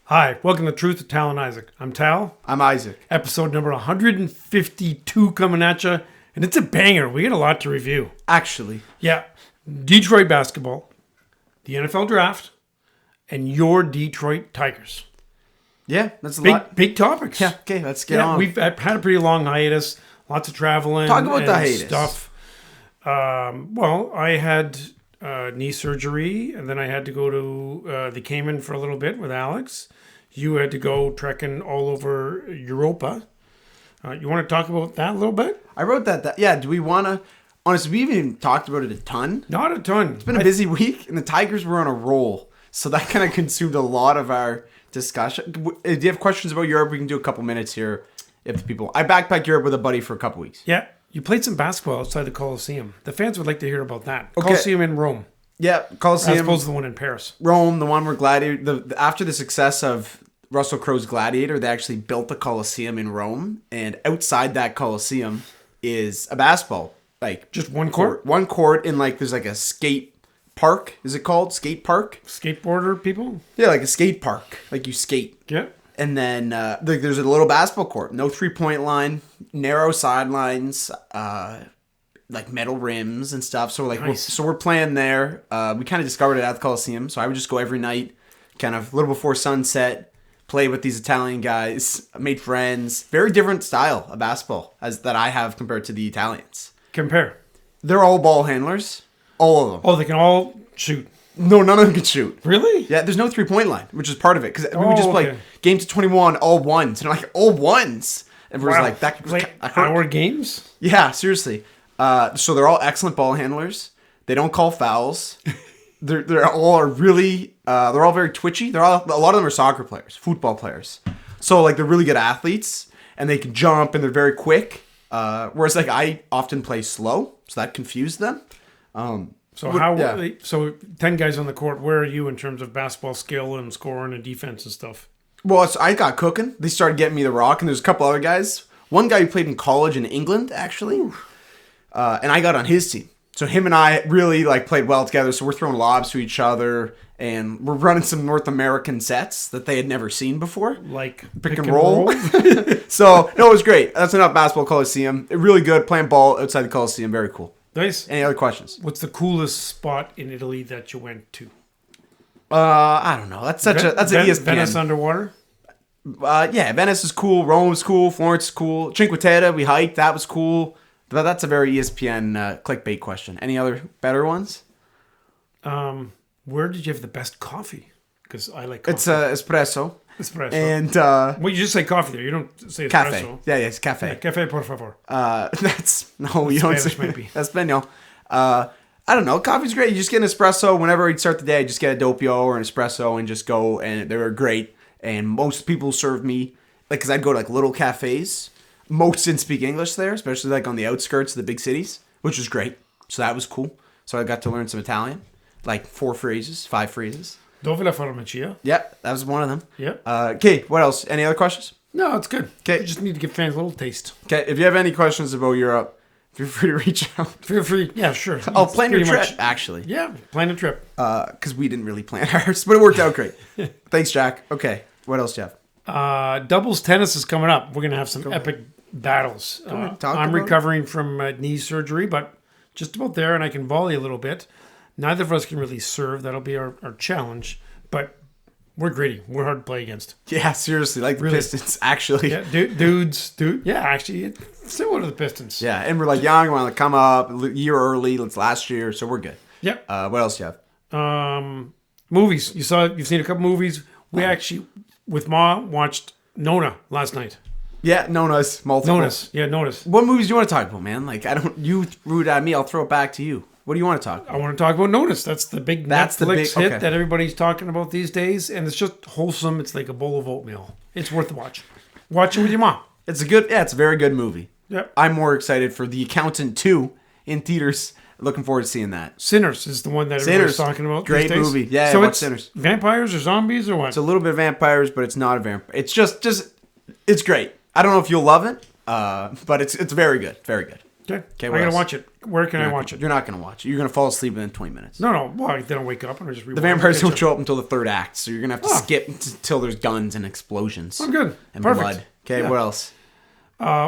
Hi, welcome to Truth with Tal and Isaac. I'm Tal. I'm Isaac. Episode number 152 coming at you, and it's a banger. We got a lot to review. Actually. Yeah, Detroit basketball, the NFL draft, and your Detroit Tigers. Yeah, that's a lot. Big topics. Yeah, okay, let's get on. We've had a pretty long hiatus, lots of traveling. Talk about and the hiatus. Stuff. Well, I had knee surgery, and then I had to go to the Cayman for a little bit with Alex. You had to go trekking all over Europa. You want to talk about that a little bit? I wrote that. Yeah, do we want to... Honestly, we even talked about it a ton. Not a ton. It's been a busy week, and the Tigers were on a roll. So that kind of consumed a lot of our discussion. Do you have questions about Europe? We can do a couple minutes here if the people... I backpacked Europe with a buddy for a couple weeks. Yeah. You played some basketball outside the Coliseum. The fans would like to hear about that. Okay. Coliseum in Rome. Yeah, Coliseum. As opposed to the one in Paris. Rome, the one where Gladiator... After the success of Russell Crowe's Gladiator, they actually built the Coliseum in Rome. And outside that Coliseum is a basketball. Like just one court? One court in there's a skate park. Is it called? Skate park? Skateboarder people? Yeah, like a skate park. Like you skate. Yeah. And then there's a little basketball court. No 3-point line. Narrow sidelines. Like metal rims and stuff. So nice. we're playing there. We kind of discovered it at the Coliseum. So I would just go every night, kind of a little before sunset, play with these Italian guys, made friends. Very different style of basketball that I have compared to the Italians. Compare. They're all ball handlers. All of them. Oh, they can all shoot. No, none of them can shoot. Really? Yeah, there's no 3-point line, which is part of it. Because we would just play games to 21, all ones. And like, all ones. And we're like, that could like our games? Yeah, seriously. So they're all excellent ball handlers. They don't call fouls. They're all really, they're all very twitchy. A lot of them are soccer players, football players. So they're really good athletes and they can jump and they're very quick. Whereas I often play slow, so that confused them. So 10 guys on the court, where are you in terms of basketball skill and scoring and defense and stuff? Well, I got cooking. They started getting me the rock, and there's a couple other guys. One guy who played in college in England, actually, and I got on his team. So him and I really played well together. So we're throwing lobs to each other, and we're running some North American sets that they had never seen before, like pick and roll. So no, it was great. That's enough basketball Coliseum. Really good playing ball outside the Coliseum. Very cool. Nice. Any other questions? What's the coolest spot in Italy that you went to? I don't know. That's an ESPN. Venice underwater? Yeah, Venice is cool. Rome is cool. Florence is cool. Cinque Terre, we hiked. That was cool. But that's a very ESPN clickbait question. Any other better ones? Where did you have the best coffee? Because I like coffee. It's espresso. Espresso. And well, you just say coffee there. You don't say espresso. Cafe. Yeah, it's cafe. Yeah, cafe, por favor. You don't say. Maybe. That's Espanol. I don't know. Coffee's great. You just get an espresso. Whenever you start the day, just get a doppio or an espresso and just go. And they were great. And most people serve me, because I'd go to little cafes. Most didn't speak English there, especially on the outskirts of the big cities, which was great. So that was cool. So I got to learn some Italian, 4 phrases, 5 phrases. Dove la farmacia? Yeah, that was one of them. Yeah. Okay, what else? Any other questions? No, it's good. Okay. You just need to give fans a little taste. Okay, if you have any questions about Europe, feel free to reach out. Feel free. Yeah, sure. I'll plan your trip, actually. Yeah, plan a trip. Because we didn't really plan ours, but it worked out great. Thanks, Jack. Okay, what else do you have? Doubles tennis is coming up. We're going to have some epic battles. I'm recovering from knee surgery, but just about there, and I can volley a little bit. Neither of us can really serve. That'll be our challenge, but we're gritty. We're hard to play against. Yeah, seriously, the Pistons, actually. Yeah, dudes. Yeah, actually, it's similar to the Pistons. Yeah, and we're young, we want to come up a year early. It's last year, so we're good. Yep. What else do you have? Movies. You've seen a couple movies. We actually, with Ma, watched Nonna last night. Yeah, Nonnas, multiple. Nonnas. What movies do you want to talk about, man? You threw it at me, I'll throw it back to you. What do you want to talk about? I want to talk about Nonnas. That's the big Netflix hit that everybody's talking about these days, and it's just wholesome. It's like a bowl of oatmeal. It's worth the watch. Watch it with your mom. It's a very good movie. Yep. I'm more excited for The Accountant 2 in theaters. Looking forward to seeing that. Sinners is the one that everybody's talking about. Great movie. Yeah, so watch it's Sinners. Vampires or zombies or what? It's a little bit of vampires, but it's not a vampire. It's it's great. I don't know if you'll love it, but it's very good. Very good. Okay. I what gotta else? watch it. Where can I watch it? You're not going to watch it. You're going to fall asleep within 20 minutes. No. Well, then I'll wake up and I'll just rewatch The vampires it. don't show up until the third act, so you're going to have to Oh. skip until there's guns and explosions. I'm good. And Perfect. blood. Okay, Yeah. what else?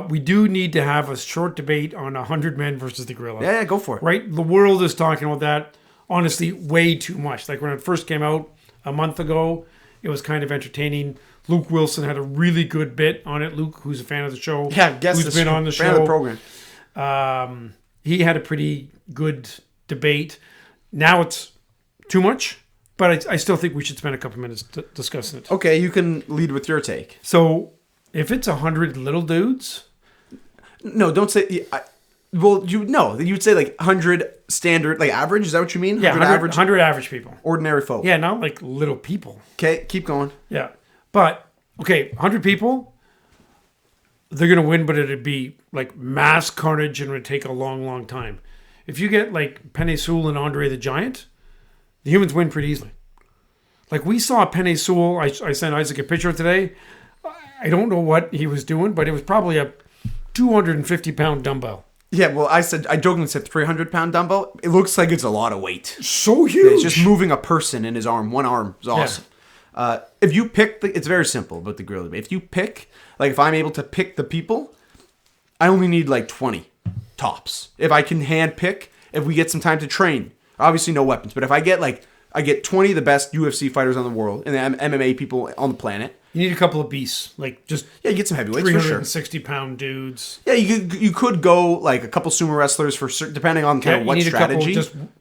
We do need to have a short debate on 100 Men versus the Gorilla. Yeah, go for it. Right? The world is talking about that, honestly, way too much. Like when it first came out a month ago, it was kind of entertaining. Luke Wilson had a really good bit on it. Luke, who's a fan of the show, Yeah, guess who's been on the fan show. of the program. He had a pretty good debate. Now it's too much, but I still think we should spend a couple minutes discussing it. Okay, you can lead with your take. So if it's 100 little dudes, No, don't say... you'd say like 100 standard, like average? Is that what you mean? yeah, 100 average people. ordinary folk. Yeah, not like little people. Okay, keep going. Yeah. But, okay, 100 people, they're going to win, but it'd be like mass carnage and it would take a long, long time. If you get like Penny Sewell and Andre the Giant, the humans win pretty easily. Like we saw Penny Sewell, I sent Isaac a picture today. I don't know what he was doing, but it was probably a 250-pound dumbbell. Yeah, well, I jokingly said 300-pound dumbbell. It looks like it's a lot of weight. So huge. It's just moving a person in his arm. One arm is awesome. If you pick, it's very simple about the gorilla. If you pick, like if I'm able to pick the people, I only need like 20 tops. If I can hand pick, if we get some time to train, obviously no weapons, but if I get 20 of the best UFC fighters on the world and the MMA people on the planet. You need a couple of beasts, like just Yeah, you get some heavyweights for sure. 360-pound dudes. Yeah, you could go like a couple sumo wrestlers for certain, depending on kind of what strategy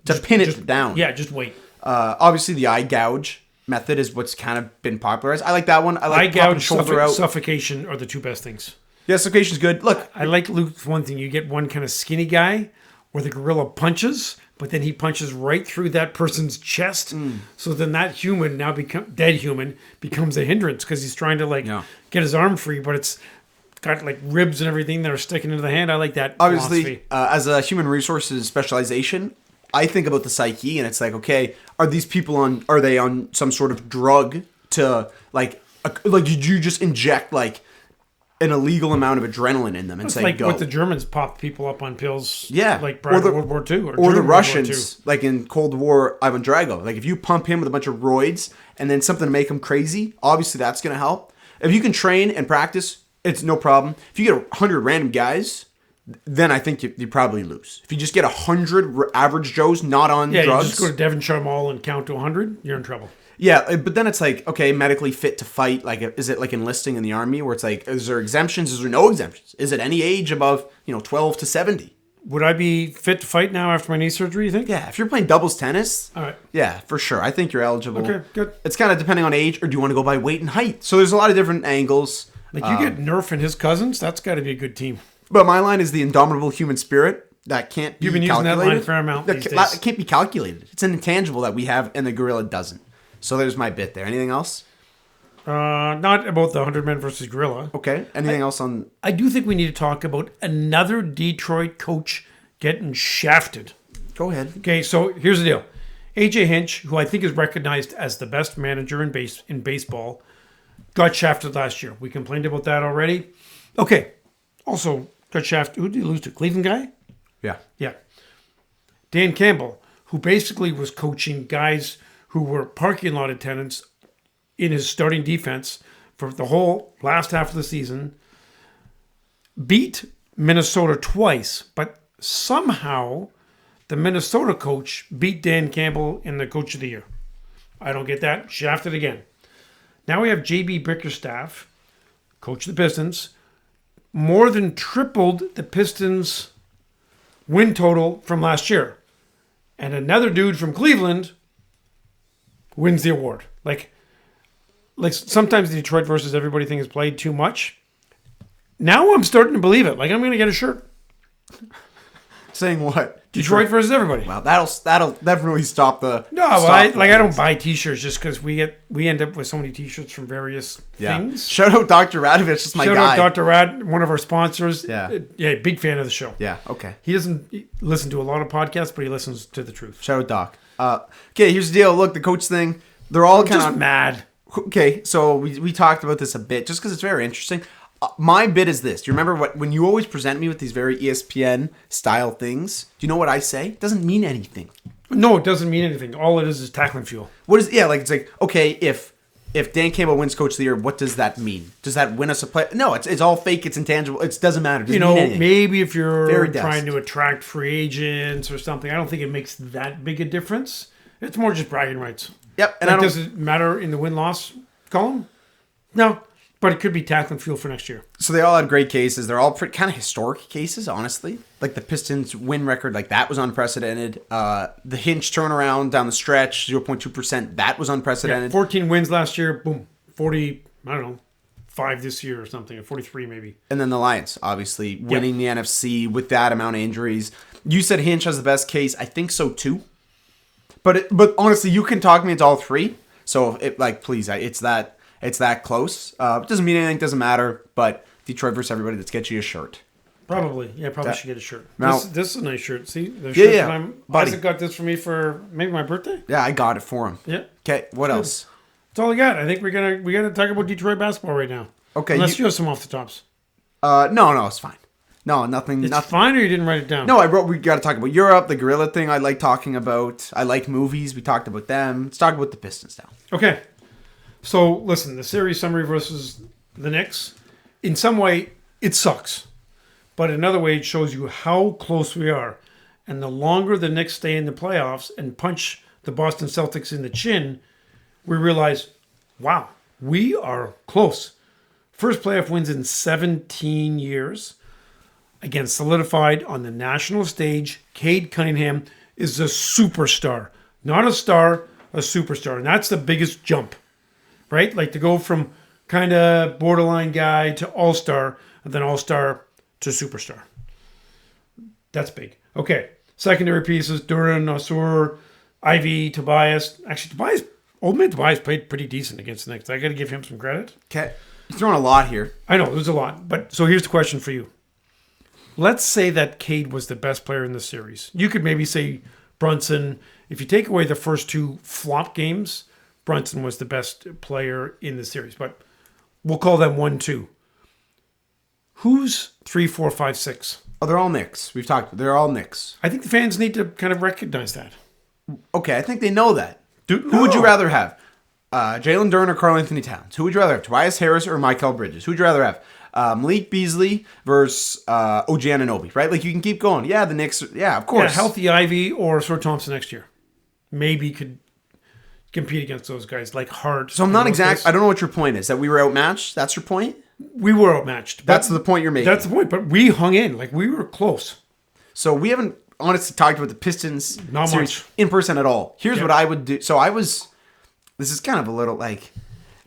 to pin it down. Yeah, just wait. Obviously, the eye gouge method is what's kind of been popularized. I like that one. I like Eye gouge, shoulder out. suffocation are the two best things. Yeah, suffocation's good. Look, I like Luke's one thing. You get one kind of skinny guy where the gorilla punches, but then he punches right through that person's chest. So then that human dead human becomes a hindrance because he's trying to get his arm free, but it's got like ribs and everything that are sticking into the hand. I like that. obviously, philosophy. as a human resources specialization, I think about the psyche, and it's like, okay, are these people are they on some sort of drug to like did you just inject like an illegal amount of adrenaline in them and It's say like go? what the Germans popped people up on pills. Yeah. like prior to World War II, or the during World War Russians, like in Cold War, Ivan Drago. Like if you pump him with a bunch of roids and then something to make him crazy, obviously that's going to help. If you can train and practice, it's no problem. If you get 100 random guys, then I think you probably lose. If you just get 100 average Joes not on II. drugs. You just go to Devonshire Mall and count to 100, you're in trouble. Yeah, but then it's like, okay, medically fit to fight. Like, is it like enlisting in the army where it's like, is there exemptions? Is there no exemptions? Is it any age above, 12 to 70? Would I be fit to fight now after my knee surgery, you think? Yeah, if you're playing doubles tennis, All right. yeah, for sure. I think you're eligible. Okay, good. It's kind of depending on age, or do you want to go by weight and height? So there's a lot of different angles. Like you get Nerf and his cousins, that's got to be a good team. But my line is the indomitable human spirit that can't be You've been using that calculated. line a fair amount That these days. It can't be calculated. It's an intangible that we have, and the gorilla doesn't. So there's my bit there. Anything else? Not about the 100 Men versus Gorilla. Okay. Anything else on... I do think we need to talk about another Detroit coach getting shafted. Go ahead. Okay, so here's the deal. AJ Hinch, who I think is recognized as the best manager in baseball, got shafted last year. We complained about that already. Okay. Also got shafted. Who did he lose to? Cleveland guy? Yeah. Yeah. Dan Campbell, who basically was coaching guys who were parking lot attendants in his starting defense for the whole last half of the season, beat Minnesota twice, but somehow the Minnesota coach beat Dan Campbell in the Coach of the Year. I don't get that. Shafted again. Now we have JB Bickerstaff, coach of the Pistons, more than tripled the Pistons' win total from last year. And another dude from Cleveland wins the award. Like sometimes the Detroit versus everybody thing is played too much. Now I'm starting to believe it. Like I'm going to get a shirt. Saying what? Detroit versus everybody. Wow, that'll definitely stop the... No, well, I don't buy T-shirts just because we end up with so many T-shirts from various things. Shout out Dr. Radovich, that's my Shout guy. out Dr. Rad, one of our sponsors. Yeah. Yeah, big fan of the show. Yeah, okay. He doesn't listen to a lot of podcasts, but he listens to the truth. Shout out Doc. Okay, here's the deal. Look, the coach thing, they're all kind Just of... mad. Okay, so we talked about this a bit just because it's very interesting. My bit is this. Do you remember when you always present me with these very ESPN style things? Do you know what I say? It doesn't mean anything. No, it doesn't mean anything. All it is tackling fuel. What is it's like, okay, if Dan Campbell wins Coach of the Year, what does that mean? Does that win us a play? No, it's all fake. It's intangible. It doesn't matter. It doesn't mean anything. Maybe if you're Very trying to attract free agents or something, I don't think it makes that big a difference. It's more just bragging rights. Yep. And does it matter in the win-loss column? No, but it could be tackling fuel for next year. So they all had great cases. They're all kind of historic cases, honestly. Like the Pistons win record, like that was unprecedented. The Hinch turnaround down the stretch, 0.2%, that was unprecedented. 14 wins last year, boom. 40, I don't know, 5 this year or something, or 43 maybe. And then the Lions, obviously, winning the NFC with that amount of injuries. You said Hinch has the best case. I think so too. But honestly, you can talk me into all three. So please, it's that close. It doesn't mean anything. Doesn't matter. But Detroit versus everybody. Let's get you a shirt. Probably. Yeah, probably should get a shirt. Now, this is a nice shirt. See? The shirt that buddy. Isaac got this for me for maybe my birthday. Yeah, I got it for him. Yeah. Okay, what else? That's all I got. I think we gotta talk about Detroit basketball right now. Okay. Unless you have some off the tops. No, it's fine. No, nothing. It's fine, or you didn't write it down? No, we got to talk about Europe, the gorilla thing I like talking about. I like movies. We talked about them. Let's talk about the Pistons now. Okay. So, listen, the series summary versus the Knicks, in some way, it sucks. But in another way, it shows you how close we are. And the longer the Knicks stay in the playoffs and punch the Boston Celtics in the chin, we realize, wow, we are close. First playoff wins in 17 years. Again, solidified on the national stage. Cade Cunningham is a superstar. Not a star, a superstar. And that's the biggest jump, right? Like to go from kind of borderline guy to all-star, and then all-star to superstar. That's big. Okay. Secondary pieces, Duran, Nasur, Ivy, Tobias. Actually, old man Tobias played pretty decent against the Knicks. I got to give him some credit. Okay. You're throwing a lot here. I know, there's a lot. But so here's the question for you. Let's say that Cade was the best player in the series. You could maybe say Brunson. If you take away the first two flop games, Brunson was the best player in the series. But we'll call them 1-2. Who's 3, 4, 5, 6? Oh, they're all Knicks. We've talked. They're all Knicks. I think the fans need to kind of recognize that. Okay, I think they know that. Who would you rather have? Jalen Duren or Karl Anthony Towns? Who would you rather have? Tobias Harris or Mikal Bridges? Who would you rather have? Malik Beasley versus OG Anunoby, right? Like you can keep going. Yeah, the Knicks. Yeah, of course. Yeah, healthy Ivy or Sir Thompson next year. Maybe could compete against those guys like Hart. So I'm not exact. I don't know what your point is. That we were outmatched. That's your point. We were outmatched. That's the point you're making. That's the point. But we hung in. Like we were close. So we haven't honestly talked about the Pistons not series much in person at all. Here's what I would do. So this is kind of a little like,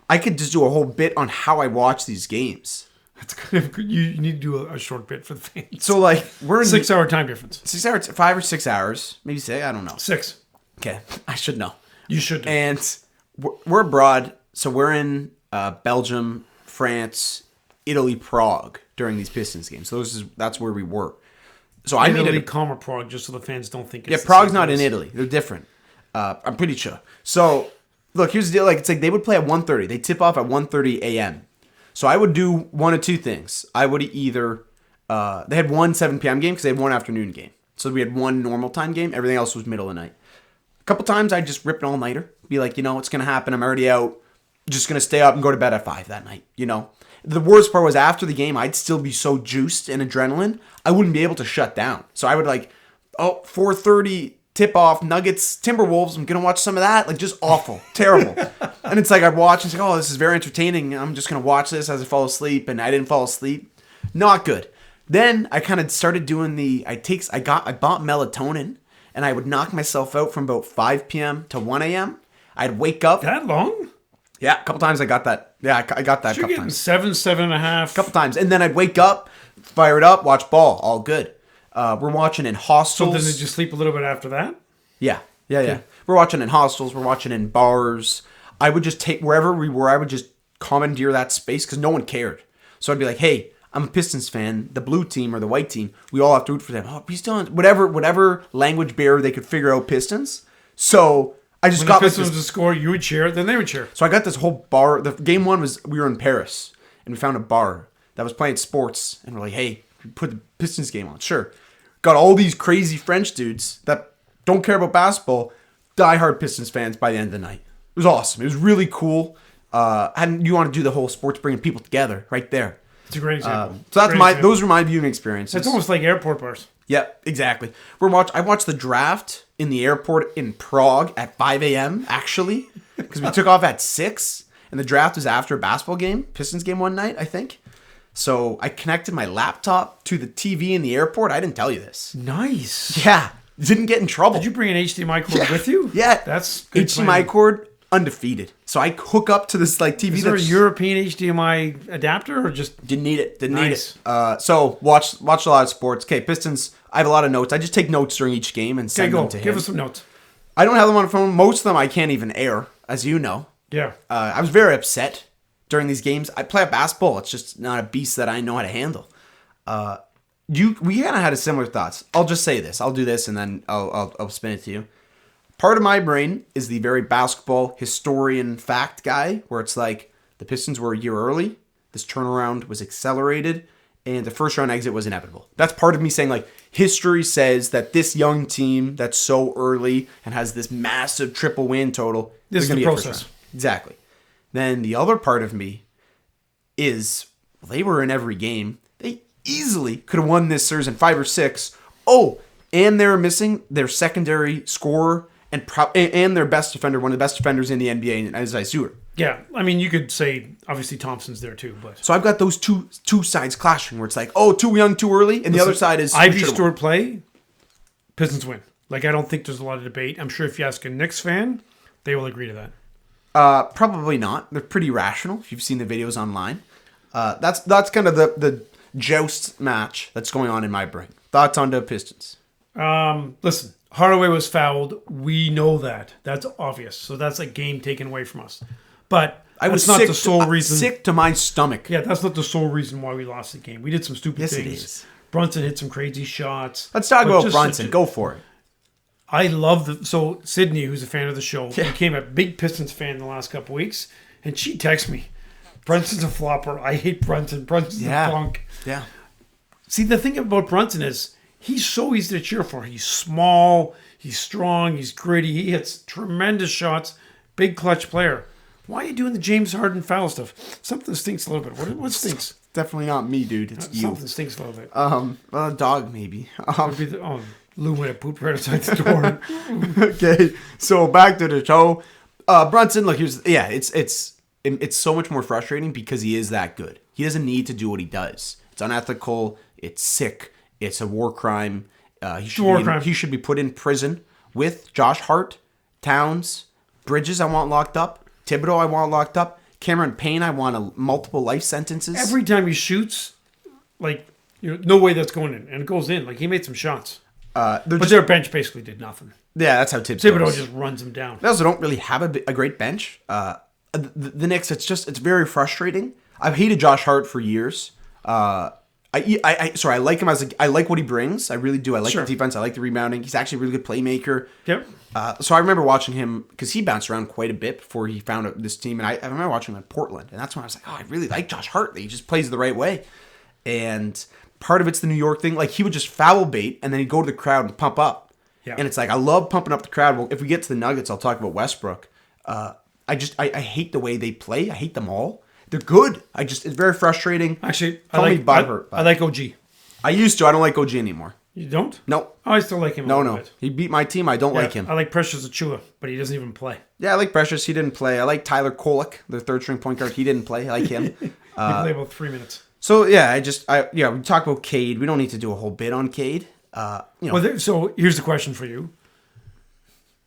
I could just do a whole bit on how I watch these games. That's kind of good. You need to do a short bit for the fans. So like we're in 6 hour time difference. 6 hours, 5 or 6 hours, maybe say, I don't know. 6. Okay, I should know. You should know. And we're abroad, so we're in Belgium, France, Italy, Prague during these Pistons games. So that's where we were. So I needed Italy, comma Prague, just so the fans don't think it's Prague's not in Italy. They're different. I'm pretty sure. So look, here's the deal. Like it's like they would play at 1:30. They tip off at 1:30 a.m. So I would do one of two things. I would either they had one 7 p.m. game because they had one afternoon game. So we had one normal time game. Everything else was middle of the night. A couple times I'd just rip an all-nighter. Be like, what's going to happen? I'm already out. Just going to stay up and go to bed at 5 that night, The worst part was after the game, I'd still be so juiced in adrenaline, I wouldn't be able to shut down. So I would 4:30 tip-off, Nuggets, Timberwolves, I'm going to watch some of that. Like, just awful. Terrible. And it's like I'd watch and say, oh, this is very entertaining. I'm just going to watch this as I fall asleep. And I didn't fall asleep. Not good. Then I kind of started doing I bought melatonin. And I would knock myself out from about 5 p.m. to 1 a.m. I'd wake up. That long? Yeah, a couple times I got that. Yeah, I got that a couple couple times. 7.5. A couple times. And then I'd wake up, fire it up, watch ball. All good. We're watching in hostels. So then did you sleep a little bit after that? Yeah. We're watching in hostels. We're watching in bars. I would just take, wherever we were, I would just commandeer that space because no one cared. So I'd be like, hey, I'm a Pistons fan. The blue team or the white team, we all have to root for them. Oh, Pistons, whatever language barrier they could figure out Pistons. So I just got the Pistons would score, you would cheer, then they would cheer. So I got this whole bar. The game one was we were in Paris and we found a bar. that was playing sports, and we're like, hey, put the Pistons game on. Sure. Got all these crazy French dudes that don't care about basketball, diehard Pistons fans by the end of the night. It was awesome. It was really cool. And you want to do the whole sports bringing people together right there. It's a great example. So those were my viewing experiences. It's almost like airport bars. Yep, exactly. I watched the draft in the airport in Prague at 5 a.m. actually, because we took off at 6, and the draft was after a basketball game, Pistons game one night, I think. So I connected my laptop to the TV in the airport. I didn't tell you this. Nice. Yeah, didn't get in trouble. Did you bring an HDMI cord with you? Yeah, that's good HDMI planning. cord. Undefeated. So I hook up to this like TV. Is there a European HDMI adapter or just didn't need it? Didn't Nice. need it. So watched a lot of sports. Okay, Pistons. I have a lot of notes. I just take notes during each game and send them to him. Give us some notes. I don't have them on the phone. Most of them I can't even air, as you know. Yeah. I was very upset during these games. I play basketball. It's just not a beast that I know how to handle. We kind of had a similar thoughts. I'll just say this. I'll do this and then I'll spin it to you. Part of my brain is the very basketball historian fact guy, where it's like the Pistons were a year early, this turnaround was accelerated, and the first round exit was inevitable. That's part of me saying like history says that this young team that's so early and has this massive triple win total, This is they're the gonna get process. first round. Exactly. Then the other part of me is they were in every game. They easily could have won this series in 5 or 6. Oh, and they're missing their secondary scorer and their best defender, one of the best defenders in the NBA, as I Stewart. Yeah. I mean, you could say obviously Thompson's there too, but So I've got those two sides clashing, where it's like, oh, too young, too early, and the other side is Ivy Stewart play, Pistons win. Like, I don't think there's a lot of debate. I'm sure if you ask a Knicks fan, they will agree to that. Probably not. They're pretty rational. If you've seen the videos online, that's kind of the joust match that's going on in my brain. Thoughts on the Pistons? Listen, Hardaway was fouled. We know that. That's obvious. So that's a game taken away from us. But I was that's not sick the sole reason. Sick to my stomach. Yeah, that's not the sole reason why we lost the game. We did some stupid Yes, it things. is. Brunson hit some crazy shots. Let's talk But about just Brunson. Go for it. I love so Sydney, who's a fan of the show, became a big Pistons fan in the last couple weeks, and she texts me, "Brunson's a flopper. I hate Brunson. Brunson's a punk." Yeah. See, the thing about Brunson is he's so easy to cheer for. He's small, he's strong, he's gritty, he hits tremendous shots, big clutch player. Why are you doing the James Harden foul stuff? Something stinks a little bit. What stinks? Definitely not me, dude. It's you. Something stinks a little bit. A dog maybe. Lou would have pooped right outside the door. Okay, so back to the show. Brunson, look, it's so much more frustrating because he is that good. He doesn't need to do what he does. It's unethical. It's sick. It's a war crime. He should be put in prison with Josh Hart, Towns, Bridges. I want locked up. Thibodeau, I want locked up. Cameron Payne, I want multiple life sentences. Every time he shoots, no way that's going in, and it goes in. Like, he made some shots. But their bench basically did nothing. Yeah, that's how Thibodeau goes. just runs him down. They also don't really have a great bench. The Knicks, it's very frustrating. I've hated Josh Hart for years. I like him I like what he brings. I really do. I like the defense. I like the rebounding. He's actually a really good playmaker. Yep. So I remember watching him because he bounced around quite a bit before he found this team. And I remember watching him in Portland. And that's when I was like, oh, I really like Josh Hart. He just plays the right way. And part of it's the New York thing. Like, he would just foul bait and then he'd go to the crowd and pump up. Yeah. And it's like, I love pumping up the crowd. Well, if we get to the Nuggets, I'll talk about Westbrook. I hate the way they play. I hate them all. They're good. It's very frustrating. Actually, I like OG. I used to. I don't like OG anymore. You don't? No. Oh, I still like him a little bit. He beat my team. I don't like him. I like Precious Achua, but he doesn't even play. Yeah, I like Precious. He didn't play. I like Tyler Kolek, the third string point guard. He didn't play. I like him. He played about 3 minutes. So, yeah, we talk about Cade. We don't need to do a whole bit on Cade. So here's the question for you.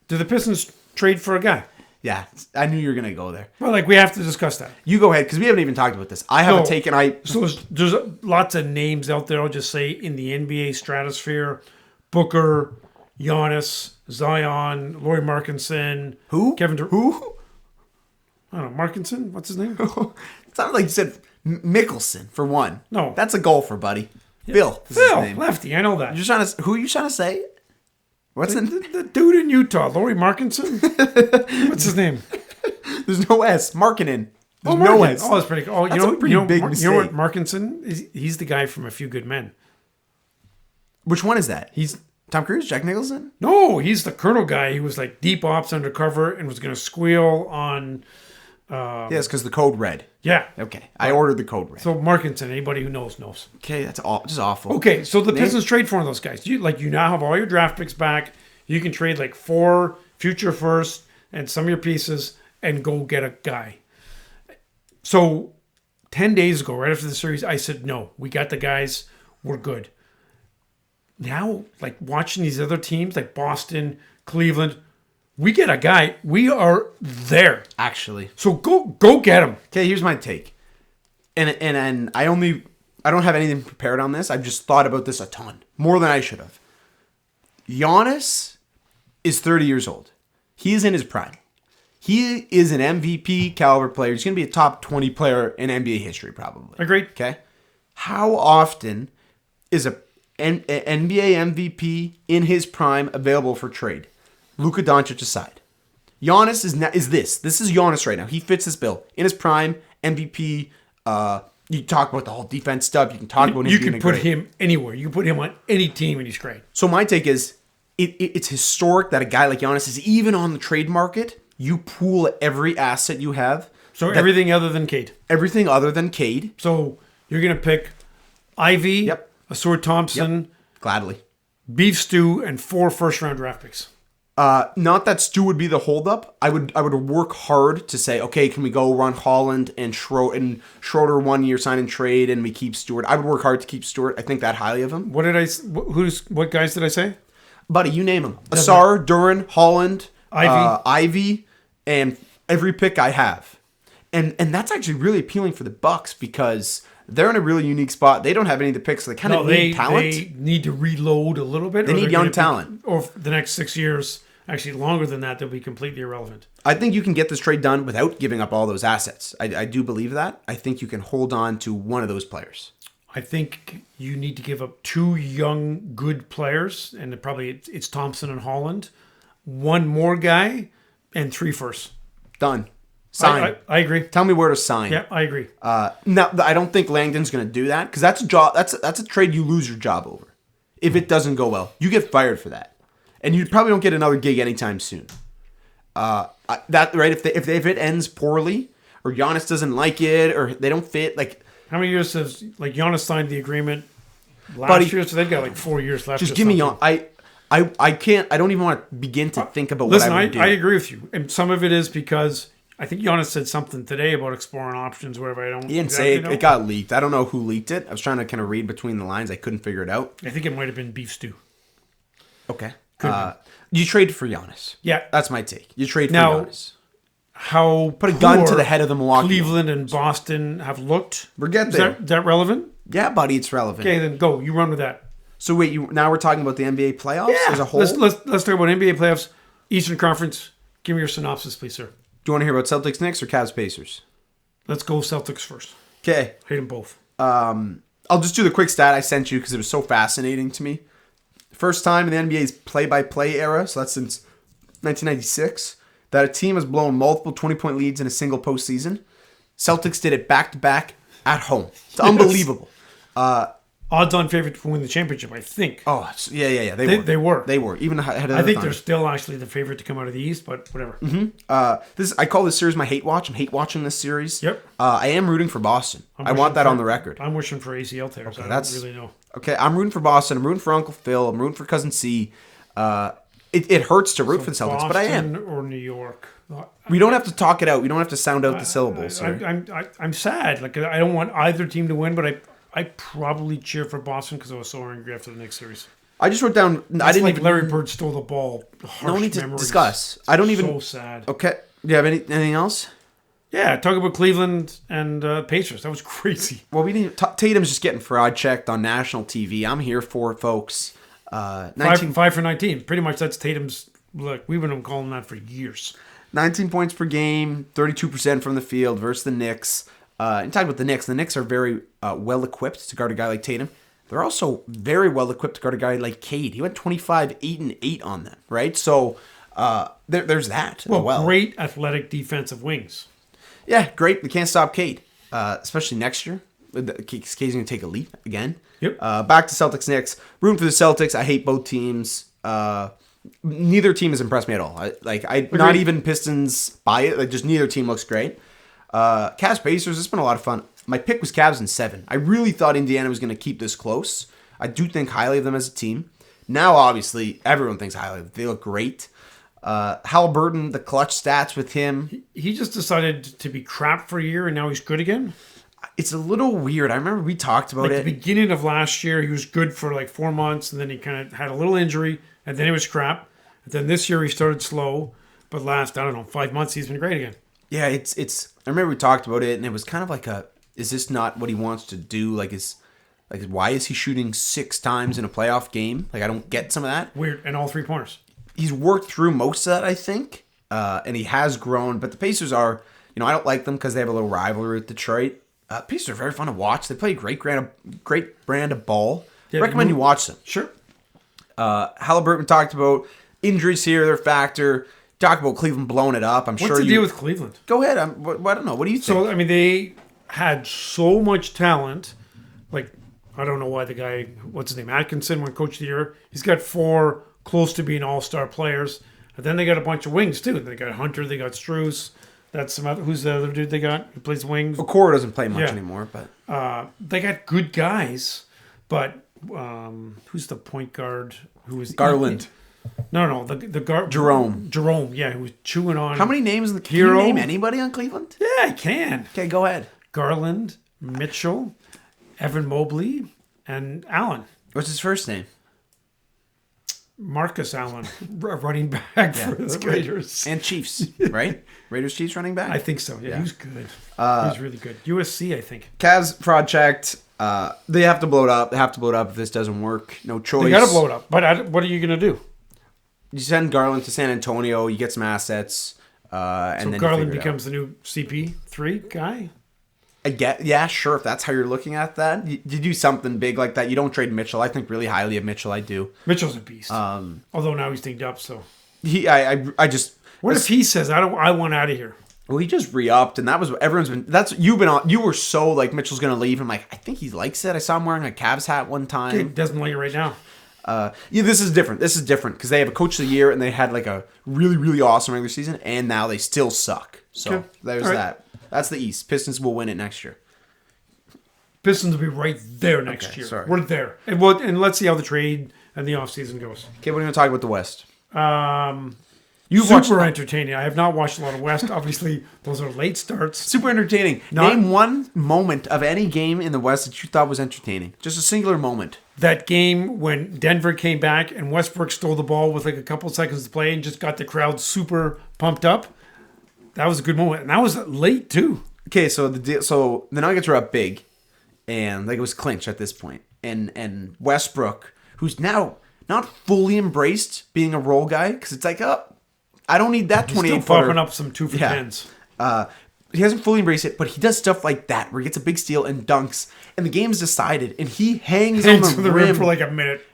Do the Pistons trade for a guy? Yeah, I knew you were going to go there. Well, we have to discuss that. You go ahead, because we haven't even talked about this. I haven't taken... So there's lots of names out there, I'll just say, in the NBA stratosphere. Booker, Giannis, Zion, Lauri Markkanen. Who? Who? I don't know, Markkanen? What's his name? It sounded like you said Mickelson, for one. No. That's a golfer, buddy. Yeah. Phil. Lefty, I know that. Who are you trying to say? What's the dude in Utah? Lauri Markkanen? What's his name? There's no S. Markkanen. There's Markin. no heads. Oh, that's pretty cool. Oh, That's a pretty big You know what mistake. Markinson is? He's the guy from A Few Good Men. Which one is that? He's Tom Cruise? Jack Nicholson? No, he's the colonel guy who was like deep ops undercover and was going to squeal on. Yes, because the code red. Yeah. Okay, I ordered the code red. So Markinson, anybody who knows. Okay, that's just awful. Okay, so the Pistons trade for one of those guys. You now have all your draft picks back. You can trade like 4 future firsts and some of your pieces and go get a guy. So 10 days ago, right after the series, I said, no, we got the guys. We're good. Now, like watching these other teams like Boston, Cleveland, we get a guy. We are there. Actually. So go get him. Okay, here's my take. And I don't have anything prepared on this. I've just thought about this a ton. More than I should have. Giannis is 30 years old. He is in his prime. He is an MVP caliber player. He's going to be a top 20 player in NBA history, probably. Agreed. Okay? How often is a NBA MVP in his prime available for trade? Luka Doncic aside. Giannis is this. This is Giannis right now. He fits this bill. In his prime, MVP. You talk about the whole defense stuff. You can talk about him You being can put great. him anywhere. You can put him on any team and he's great. So my take is, it's historic that a guy like Giannis is even on the trade market. You pool every asset you have. So everything other than Cade. Everything other than Cade. So you're going to pick Ivy, Yep. Asur Thompson, Gladly. Beef Stew, and 4 first-round draft picks. Not that Stu would be the holdup. I would work hard to say, okay, can we go run Holland and Schroeder 1 year sign and trade, and we keep Stewart. I would work hard to keep Stewart. I think that highly of him. What guys did I say? Buddy, you name them. Asar, Duran, Holland, Ivy, and every pick I have. And that's actually really appealing for the Bucks because they're in a really unique spot. They don't have any of the picks, so they kind of need talent. They need to reload a little bit. They need young talent. Or for the next 6 years, actually longer than that, they'll be completely irrelevant. I think you can get this trade done without giving up all those assets. I do believe that. I think you can hold on to one of those players. I think you need to give up 2 young, good players, and it's Thompson and Holland, 1 more guy, and 3 firsts. Done. Sign. I agree. Tell me where to sign. Yeah, I agree. No, I don't think Langdon's going to do that because that's a job. That's a trade you lose your job over. If it doesn't go well, you get fired for that, and you probably don't get another gig anytime soon. That right? If it ends poorly, or Giannis doesn't like it, or they don't fit, like how many years has Giannis signed the agreement last year? So they've got like 4 years left. Just give me Giannis. I can't. I don't even want to begin to think about what I would do. I agree with you, and some of it is because I think Giannis said something today about exploring options. Whatever. He didn't say it. It got leaked. I don't know who leaked it. I was trying to kind of read between the lines. I couldn't figure it out. I think it might have been Beef Stew. Okay. You trade for Giannis. Yeah, that's my take. You trade for Giannis. How put a gun to the head of the Milwaukee. Cleveland and Boston have looked. Forget that. Is that relevant? Yeah, buddy, it's relevant. Okay, then go. You run with that. So wait, now we're talking about the NBA playoffs as a whole. Let's talk about NBA playoffs, Eastern Conference. Give me your synopsis, please, sir. Do you want to hear about Celtics Knicks or Cavs Pacers? Let's go Celtics first. Okay. Hate them both. I'll just do the quick stat I sent you because it was so fascinating to me. First time in the NBA's play-by-play era, so that's since 1996, that a team has blown multiple 20-point leads in a single postseason. Celtics did it back-to-back at home. It's unbelievable. Odds-on favorite to win the championship, I think. Oh, yeah. They were. Even ahead of I think they're still actually the favorite to come out of the East, but whatever. Mm-hmm. I call this series my hate watch. I'm hate watching this series. Yep. I am rooting for Boston. I want that on the record. I'm wishing for ACL tears. Okay, I don't really know. Okay, I'm rooting for Boston. I'm rooting for Uncle Phil. I'm rooting for Cousin C. It hurts to root for the Celtics, Boston but I am. Or New York. We don't have to talk it out. We don't have to sound out the syllables. I'm sad. Like I don't want either team to win, but I probably cheer for Boston because I was so angry after the Knicks series. I just wrote down. I didn't even. Larry Bird stole the ball. No need to discuss. I don't even. So sad. Okay. Do you have anything else? Yeah, talk about Cleveland and Pacers. That was crazy. Well, we need Tatum's just getting fraud checked on national TV. I'm here for it, folks. 5 for 19. Pretty much that's Tatum's. Look, we've been calling that for years. 19 points per game, 32% from the field versus the Knicks. And talking about the Knicks are very well equipped to guard a guy like Tatum. They're also very well equipped to guard a guy like Cade. He went 25, 8, and 8 on them, right? So there's that. Well, great athletic defensive wings. Yeah, great. We can't stop Cade, especially next year. Cade's going to take a leap again. Yep. Back to Celtics Knicks. Room for the Celtics. I hate both teams. Neither team has impressed me at all. Not even Pistons by it. Like, just neither team looks great. Cavs Pacers. It's been a lot of fun. My pick was Cavs in 7. I really thought Indiana was going to keep this close. I do think highly of them as a team. Now, obviously, everyone thinks highly of them. They look great. Halliburton, the clutch stats with him. He just decided to be crap for a year, and now he's good again. It's a little weird. I remember we talked about it. At the beginning of last year, he was good for like 4 months, and then he kind of had a little injury, and then he was crap. And then this year he started slow, but last, I don't know, 5 months he's been great again. Yeah, it's. I remember we talked about it, and it was kind of like is this not what he wants to do? Why is he shooting 6 times in a playoff game? Like, I don't get some of that. Weird, and all 3-pointers. He's worked through most of that, I think, and he has grown. But the Pacers are, I don't like them because they have a little rivalry with Detroit. Pacers are very fun to watch. They play a great brand of ball. Yeah, recommend you watch them. Sure. Halliburton talked about injuries here, their factor. Talked about Cleveland blowing it up. What's the deal with Cleveland? Go ahead. I don't know. What do you think? So, I mean, they had so much talent. Like, I don't know why the guy, what's his name, Atkinson, won Coach of the Year. He's got 4 close to being all-star players. And then they got a bunch of wings, too. They got Hunter, they got Strus. That's some other, who's the other dude they got who plays wings? Okoro doesn't play much anymore, but they got good guys. But who's the point guard who was Garland? No, the guard Jerome, yeah, who was chewing on. How many names in the Hero? Can you name anybody on Cleveland? Yeah, I can. Okay, go ahead. Garland, Mitchell, Evan Mobley, and Allen. What's his first name? Marcus Allen, running back for the Raiders. And Chiefs, right? Raiders, Chiefs running back? I think so. Yeah, he was good. He was really good. USC, I think. Cavs project. They have to blow it up. They have to blow it up if this doesn't work. No choice. They got to blow it up. But what are you going to do? You send Garland to San Antonio. You get some assets. And then Garland becomes the new CP3 guy? Yeah, sure. If that's how you're looking at that, you do something big like that. You don't trade Mitchell. I think really highly of Mitchell. I do. Mitchell's a beast. Although now he's dinged up, so I just. What if he says I want out of here? Well, he just re-upped, and that was what everyone's been. That's you've been on. You were so like Mitchell's gonna leave. I'm like, I think he likes it. I saw him wearing a Cavs hat one time. He doesn't like it right now. This is different. This is different because they have a coach of the year, and they had like a really really awesome regular season, and now they still suck. So there's that. That's the East. Pistons will win it next year. Pistons will be right there next year. Sorry. We're there. And let's see how the trade and the offseason goes. Okay, what are we going to talk about the West? Super entertaining. I have not watched a lot of West. Obviously, those are late starts. Super entertaining. Name one moment of any game in the West that you thought was entertaining. Just a singular moment. That game when Denver came back and Westbrook stole the ball with like a couple seconds to play and just got the crowd super pumped up. That was a good moment. And that was late, too. Okay, so the Nuggets are up big. And like it was clinched at this point. And Westbrook, who's now not fully embraced being a role guy, because it's like, I don't need that 28 still popping up some 2 for 10s. He hasn't fully embraced it, but he does stuff like that where he gets a big steal and dunks, and the game's decided, and he hangs on the rim for like a minute.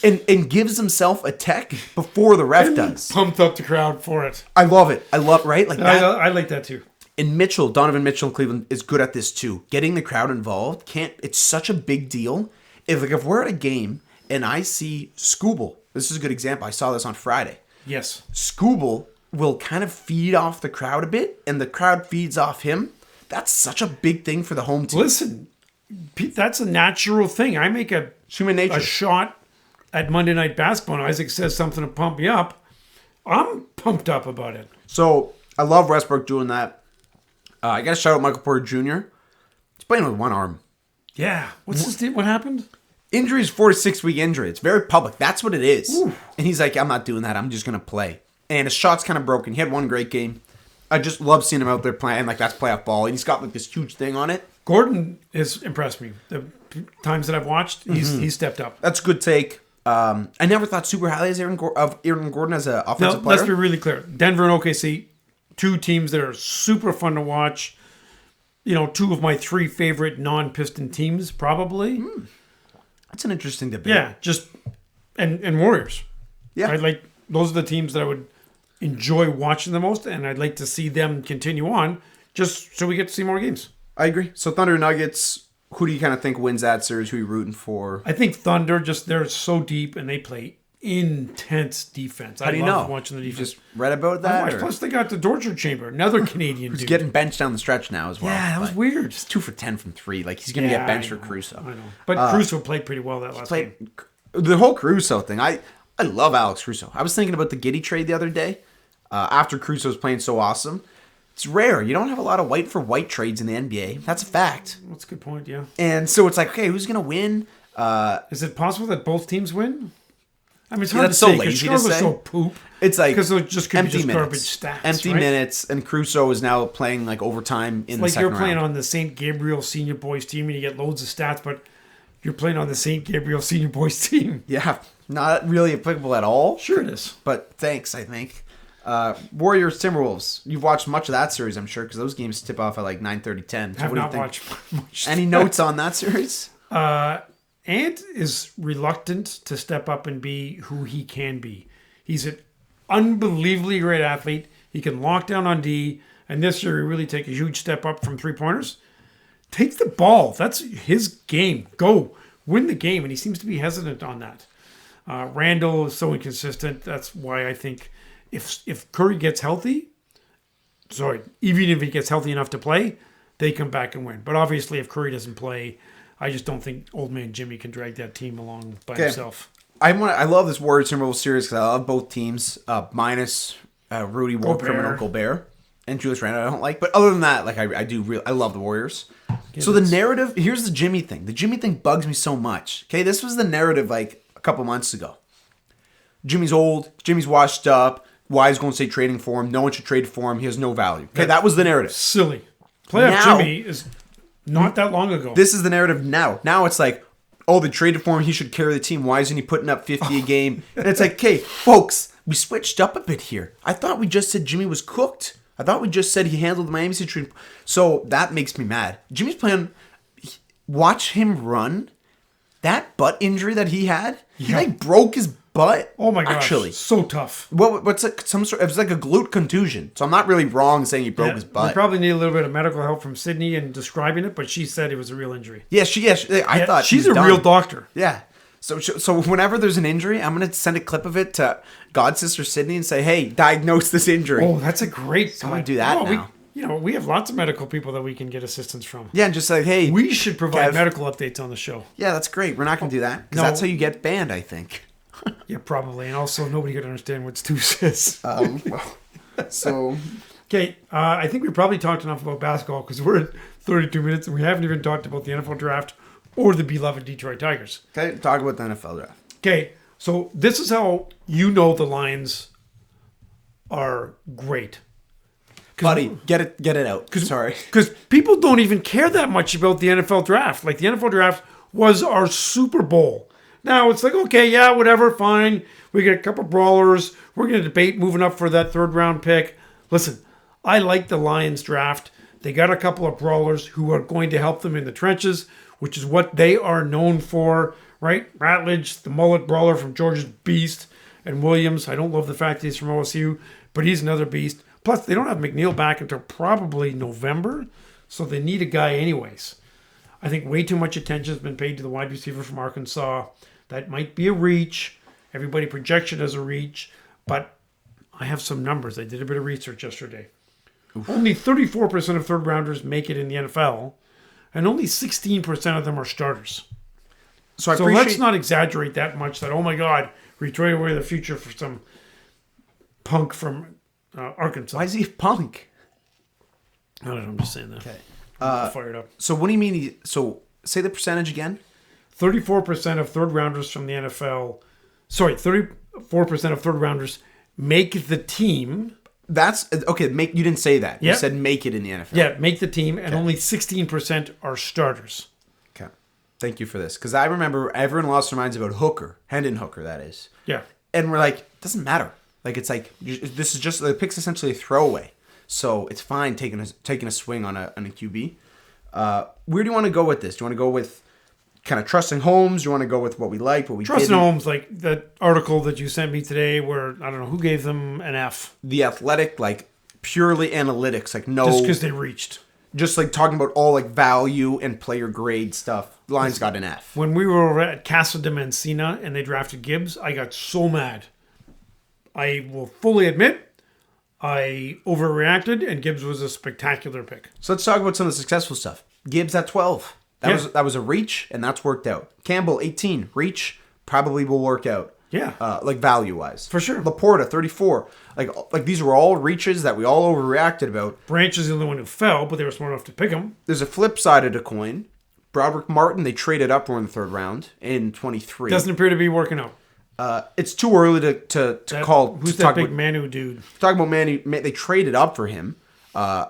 And gives himself a tech before the ref does. Pumped up the crowd for it. I love it. Right? Like that. I like that too. And Donovan Mitchell in Cleveland is good at this too. Getting the crowd involved it's such a big deal. If we're at a game and I see Scooble, this is a good example. I saw this on Friday. Yes. Scooble will kind of feed off the crowd a bit, and the crowd feeds off him. That's such a big thing for the home team. Listen, Pete, that's a natural thing. I make a human nature. A shot at Monday Night Basketball, and Isaac says something to pump me up. I'm pumped up about it. So I love Westbrook doing that. I got to shout out Michael Porter Jr. He's playing with one arm. Yeah. What's his deal? What happened? Injury is 4 to 6 week injury. It's very public. That's what it is. Ooh. And he's like, I'm not doing that. I'm just going to play. And his shot's kind of broken. He had one great game. I just love seeing him out there playing. Like, that's playoff ball. And he's got like this huge thing on it. Gordon has impressed me. The times that I've watched, he's stepped up. That's a good take. I never thought super highly of Aaron Gordon as an offensive player. Let's be really clear. Denver and OKC, 2 teams that are super fun to watch. 2 of my 3 favorite non-Piston teams, probably. That's an interesting debate. Yeah, and Warriors. Yeah. Those are the teams that I would enjoy watching the most, and I'd like to see them continue on just so we get to see more games. I agree. So Thunder Nuggets, who do you kind of think wins that series? Who are you rooting for? I think Thunder, they're so deep and they play intense defense. How do you love know? watching the You defense. just read about that? Or? Plus, they got the torture chamber, another Canadian Who's dude. getting benched down the stretch now as well. Yeah, that was Like, weird. Just 2 for 10 from 3. Like, he's going to get benched for Caruso. I know. But Caruso played pretty well that last game. The whole Caruso thing, I love Alex Caruso. I was thinking about the Giddey trade the other day. After Caruso was playing so awesome. It's rare. You don't have a lot of white for white trades in the NBA. That's a fact. That's a good point, yeah. And so it's like, okay, who's going to win? Is it possible that both teams win? I mean, it's Yeah, hard that's to so say because lazy to Chicago's say. so poop. It's like Because it just could be empty just minutes. garbage stats, Empty right? minutes, and Caruso is now playing like overtime in the Like second you're playing round. on the St. Gabriel Senior Boys team and you get loads of stats, but you're playing on the St. Gabriel Senior Boys team. Yeah, not really applicable at all. Sure it is. But thanks, I think. Warriors Timberwolves. You've watched much of that series, I'm sure, because those games tip off at like 9:30, 10. So I have what do you not think? watched much. Any notes on that series? Ant is reluctant to step up and be who he can be. He's an unbelievably great athlete. He can lock down on D, and this year he really take a huge step up from three-pointers. Take the ball. That's his game. Go. Win the game, and he seems to be hesitant on that. Randall is so inconsistent. That's why I think if Curry gets healthy, even if he gets healthy enough to play, they come back and win. But obviously, if Curry doesn't play, I just don't think old man Jimmy can drag that team along by himself. I love this Warriors Timberwolves series because I love both teams, minus Rudy War Criminal Gobert and Julius Randle. I don't like, but other than that, like I love the Warriors. So the narrative, here's the Jimmy thing. The Jimmy thing bugs me so much. Okay, this was the narrative like a couple months ago. Jimmy's old. Jimmy's washed up. Why is Golden State trading for him? No one should trade for him. He has no value. Okay, that was the narrative. Silly. Playoff Jimmy is not that long ago. This is the narrative now. Now it's like, oh, they traded for him. He should carry the team. Why isn't he putting up 50 a game? And it's like, okay, folks, we switched up a bit here. I thought we just said Jimmy was cooked. I thought we just said he handled the Miami situation. So that makes me mad. Jimmy's playing. Watch him run. That butt injury that he had, he like broke his butt. Oh my gosh, actually, so tough. What's it? Some sort? It was like a glute contusion. So I'm not really wrong saying he broke his butt. We probably need a little bit of medical help from Sydney in describing it, but she said it was a real injury. Yeah, I thought she's she was a real done. doctor. Yeah. So whenever there's an injury, I'm gonna send a clip of it to God's sister Sydney and say, "Hey, diagnose this injury." Oh, that's a great. Someone do that now. We have lots of medical people that we can get assistance from. Yeah, and just like, hey, we should provide medical updates on the show. Yeah, that's great. We're not gonna do that because that's how you get banned, I think. Yeah, probably, and also nobody could understand what Stu says. So, okay, I think we probably talked enough about basketball because we're at 32 minutes and we haven't even talked about the NFL draft or the beloved Detroit Tigers. Okay, talk about the NFL draft. Okay, so this is how you know the Lions are great. Buddy, get it out. Sorry. Because people don't even care that much about the NFL draft. Like, the NFL draft was our Super Bowl. Now, it's like, okay, yeah, whatever, fine. We get a couple brawlers. We're going to debate moving up for that third-round pick. Listen, I like the Lions draft. They got a couple of brawlers who are going to help them in the trenches, which is what they are known for, right? Ratledge, the mullet brawler from Georgia's beast, and Williams. I don't love the fact that he's from OSU, but he's another beast. Plus, they don't have McNeil back until probably November, so they need a guy anyways. I think way too much attention has been paid to the wide receiver from Arkansas. That might be a reach. Everybody projects it as a reach, but I have some numbers. I did a bit of research yesterday. Oof. Only 34% of third-rounders make it in the NFL, and only 16% of them are starters. So let's not exaggerate that much that, oh my God, we traded away the future for some punk from Arkansas. Why is he a punk? I don't know. I'm just saying that. Okay. Fired up. So what do you mean? So say the percentage again. 34% of third rounders from the NFL. Sorry, 34% of third rounders make the team. That's okay. You didn't say that. Yep. You said make it in the NFL. Yeah, make the team, and only 16% are starters. Okay. Thank you for this, because I remember everyone lost their minds about Hooker, Hendon Hooker, that is. Yeah. And we're like, it doesn't matter. Like, it's like this is just the pick's essentially a throwaway, so it's fine taking a swing on a QB. Where do you want to go with this? Do you want to go with kind of trusting Holmes? Do you want to go with what we liked, what we trusting didn't? Holmes, like that article that you sent me today, where I don't know who gave them an F. The Athletic, like purely analytics, like no, Just because they reached. just like talking about all like value and player grade stuff. The line's got an F. When we were over at Casa de Mencina and they drafted Gibbs, I got so mad. I will fully admit I overreacted, and Gibbs was a spectacular pick. So let's talk about some of the successful stuff. Gibbs at 12. That was a reach, and that's worked out. Campbell, 18. Reach, probably will work out. Yeah. Like value-wise. For sure. Laporta, 34. Like these were all reaches that we all overreacted about. Branch is the only one who fell, but they were smart enough to pick him. There's a flip side of the coin. Broderick Martin, they traded up in the third round in 23. Doesn't appear to be working out. It's too early to call. Who's to that big about, Manu dude? Talk about Manny. They traded up for him.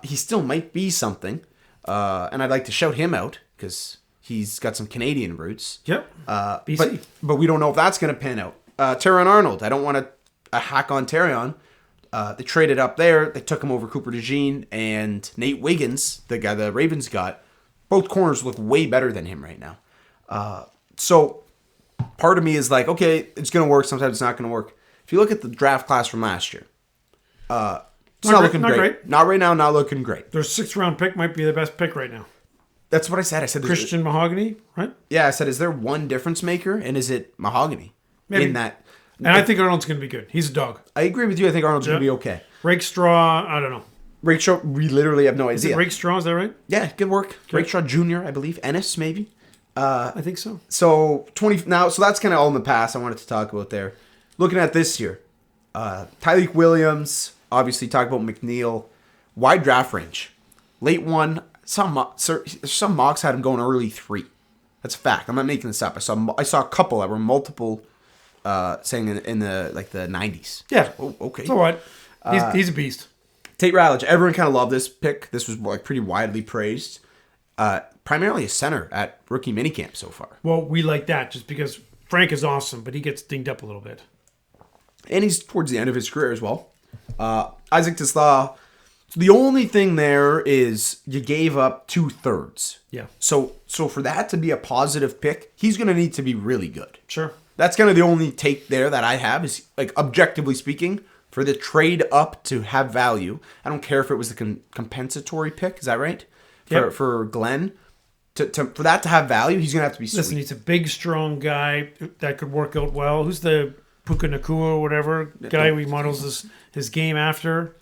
He still might be something. And I'd like to shout him out because he's got some Canadian roots. Yep. BC. But we don't know if that's going to pan out. Terrion Arnold. I don't want to hack on Terrion. They traded up there. They took him over Cooper DeJean and Nate Wiggins, the guy the Ravens got. Both corners look way better than him right now. So part of me is like, okay, it's going to work. Sometimes it's not going to work. If you look at the draft class from last year, it's not looking great. Not right now, not looking great. Their 6th-round pick might be the best pick right now. That's what I said. I said Christian Mahogany, right? Yeah, I said, is there one difference maker, and is it Mahogany? Maybe. In that. And I think Arnold's going to be good. He's a dog. I agree with you. I think Arnold's going to be okay. Rakestraw, I don't know. Rakestraw, we literally have no idea. Is it Rakestraw, is that right? Yeah, good work. Rakestraw Jr., I believe. Ennis, maybe. I think so. So 20 now. So that's kind of all in the past. I wanted to talk about there. Looking at this year, Tyreek Williams. Obviously, talk about McNeil. Wide draft range, late 1. Some mocks had him going early 3. That's a fact. I'm not making this up. I saw a couple that were multiple, saying in the like the 90s. Yeah. Oh, okay. So what? He's a beast. Tate Ratledge. Everyone kind of loved this pick. This was like pretty widely praised. Primarily a center at rookie minicamp so far. Well, we like that just because Frank is awesome, but he gets dinged up a little bit. And he's towards the end of his career as well. Isaac Tisla. So the only thing there is you gave up 2/3. Yeah. So for that to be a positive pick, he's going to need to be really good. Sure. That's kind of the only take there that I have is, like, objectively speaking, for the trade up to have value. I don't care if it was the compensatory pick. Is that right? For Glenn. For that to have value, he's going to have to be sweet. Listen, he's a big, strong guy that could work out well. Who's the Puka Nakua or whatever guy who models his game after?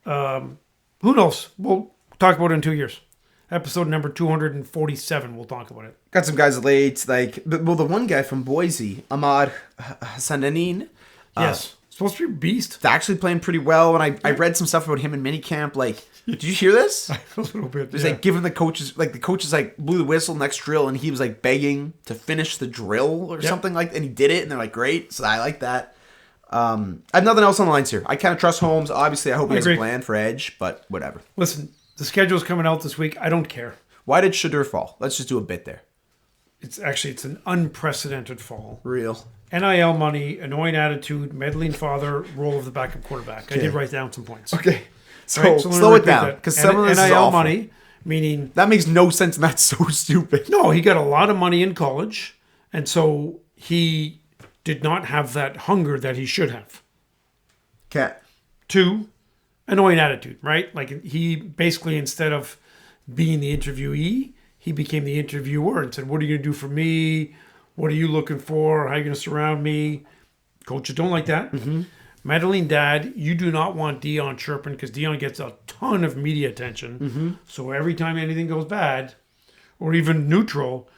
Who knows? We'll talk about it in 2 years. Episode number 247, we'll talk about it. Got some guys late, the one guy from Boise, Ahmad Hassanin. Yes. Supposed to be a beast. He's actually playing pretty well, and I read some stuff about him in minicamp. Like, did you hear this? A little bit. There's like giving the coaches blew the whistle next drill, and he was like begging to finish the drill or something like that, and he did it, and they're like, great. So I like that. I have nothing else on the lines here. I kind of trust Holmes. Obviously, I hope he has a plan for edge, but whatever. Listen, the schedule's coming out this week. I don't care. Why did Shedeur fall? Let's just do a bit there. It's an unprecedented fall. Real. NIL money, annoying attitude, meddling father, role of the backup quarterback. Okay. I did write down some points. Okay. So slow it down, because some of this is awful. Money, meaning... That makes no sense, and that's so stupid. No, he got a lot of money in college, and so he did not have that hunger that he should have. Okay. 2, annoying attitude, right? Like, he basically, instead of being the interviewee, he became the interviewer and said, what are you going to do for me? What are you looking for? How are you going to surround me? Coaches don't like that. Mm-hmm. Meddling dad, you do not want Dion chirping because Dion gets a ton of media attention. Mm-hmm. So every time anything goes bad or even neutral,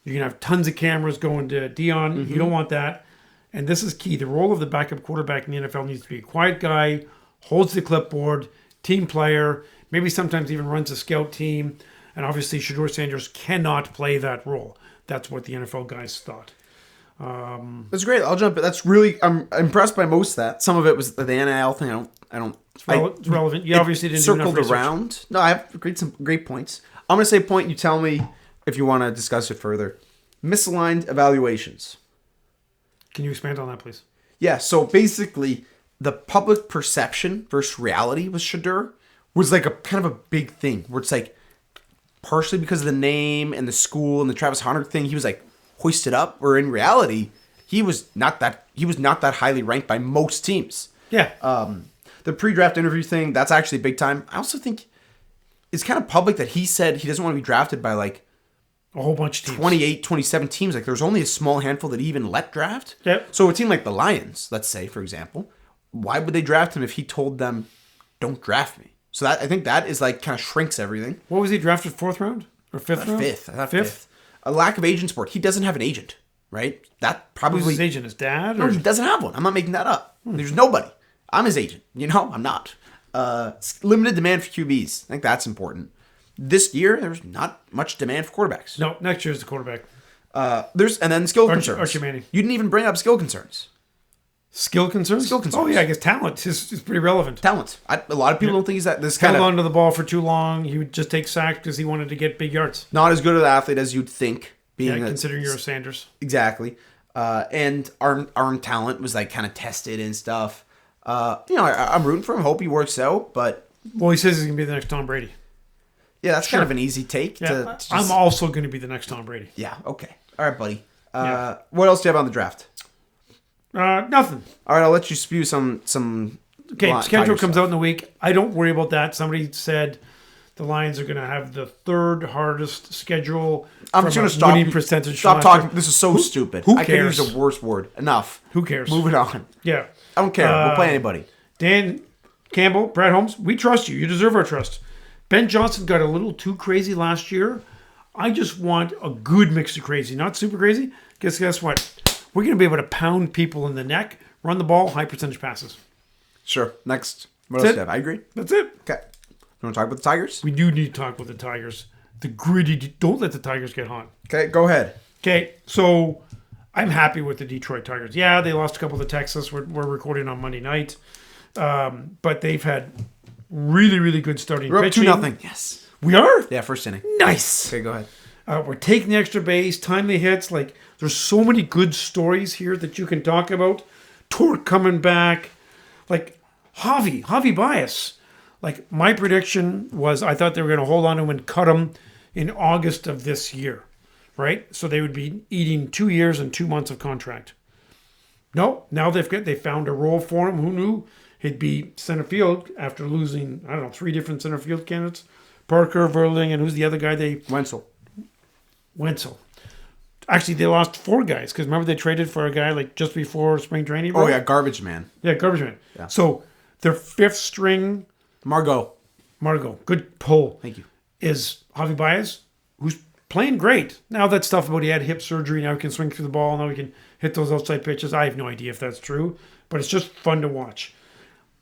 you're going to have tons of cameras going to Dion. Mm-hmm. You don't want that. And this is key. The role of the backup quarterback in the NFL needs to be a quiet guy, holds the clipboard, team player, maybe sometimes even runs a scout team. And obviously, Shedeur Sanders cannot play that role. That's what the NFL guys thought. That's great. I'll jump in. That's really, I'm impressed by most of that. Some of it was the NIL thing. It's relevant. You obviously didn't do enough research. Circled around. No, I have some great points. I'm going to say a point. You tell me if you want to discuss it further. Misaligned evaluations. Can you expand on that, please? Yeah. So basically, the public perception versus reality with Shedeur was like a kind of a big thing where it's like, partially because of the name and the school and the Travis Hunter thing, he was like hoisted up. Where in reality, he was not that highly ranked by most teams. Yeah. the pre-draft interview thing, that's actually big time. I also think it's kind of public that he said he doesn't want to be drafted by like a whole bunch of teams. 28, 27 teams. Like there's only a small handful that he even let draft. Yep. So a team like the Lions, let's say, for example, why would they draft him if he told them, don't draft me? So that I think that is like kind of shrinks everything. What was he drafted, 4th round? Or 5th round? Fifth. A lack of agent support. He doesn't have an agent, right? That probably... Who's his agent? His dad? No, he doesn't have one. I'm not making that up. There's nobody. I'm his agent. I'm not. Limited demand for QBs. I think that's important. This year, there's not much demand for quarterbacks. No, next year's the quarterback. And then skill concerns. Archie Manning. You didn't even bring up skill concerns. Skill concerns? Skill concerns. Oh, yeah, I guess talent is pretty relevant. Talent. A lot of people don't think he's that. This kind Held of on to the ball for too long. He would just take sacks because he wanted to get big yards. not as good of an athlete as you'd think. Considering you're a Sanders. Exactly. And arm talent was like kind of tested and stuff. I'm rooting for him. Hope he works out. But Well, he says he's going to be the next Tom Brady. yeah, that's kind of an easy take. Yeah, to just, I'm also going to be the next Tom Brady. Yeah. Okay. All right, buddy. Yeah. What else do you have on the draft? Nothing. All right, I'll let you spew some. Okay, schedule Tiger comes stuff. out in the week. I don't worry about that. Somebody said the Lions are going to have the 3rd hardest schedule. I'm just going to stop. Winning percentage. Stop talking. This is so stupid. Who I can't cares? use the worst word. Enough. Who cares? Move it on. Yeah. I don't care. We'll play anybody. Dan Campbell, Brad Holmes, we trust you. You deserve our trust. Ben Johnson got a little too crazy last year. I just want a good mix of crazy, not super crazy. Guess what? We're going to be able to pound people in the neck, run the ball, high percentage passes. Sure. Next. What That's else it. do you have? I agree. That's it. Okay. You want to talk about the Tigers? We do need to talk about the Tigers. The gritty, don't let the Tigers get hot. Okay, go ahead. Okay, so I'm happy with the Detroit Tigers. Yeah, they lost a couple to Texas. We're recording on Monday night. But they've had really, really good starting We're up pitching. 2-0. Yes. We are? Yeah, first inning. Nice. Okay, go ahead. We're taking the extra base, timely hits. Like, there's so many good stories here that you can talk about. Torque coming back. Like, Javi Bias. Like, my prediction was I thought they were going to hold on to him and cut him in August of this year. Right? So they would be eating 2 years and 2 months of contract. No, now they found a role for him. Who knew he'd be center field after losing, 3 different center field candidates? Parker, Verling, and who's the other guy Wenzel. Actually, they lost 4 guys because remember they traded for a guy like just before spring training. Oh, yeah, Garbage Man. Yeah, Garbage Man. Yeah. So their 5th string, Margot. good pull. Thank you. Is Javi Baez, who's playing great. Now that stuff about he had hip surgery, now he can swing through the ball, now he can hit those outside pitches. I have no idea if that's true, but it's just fun to watch.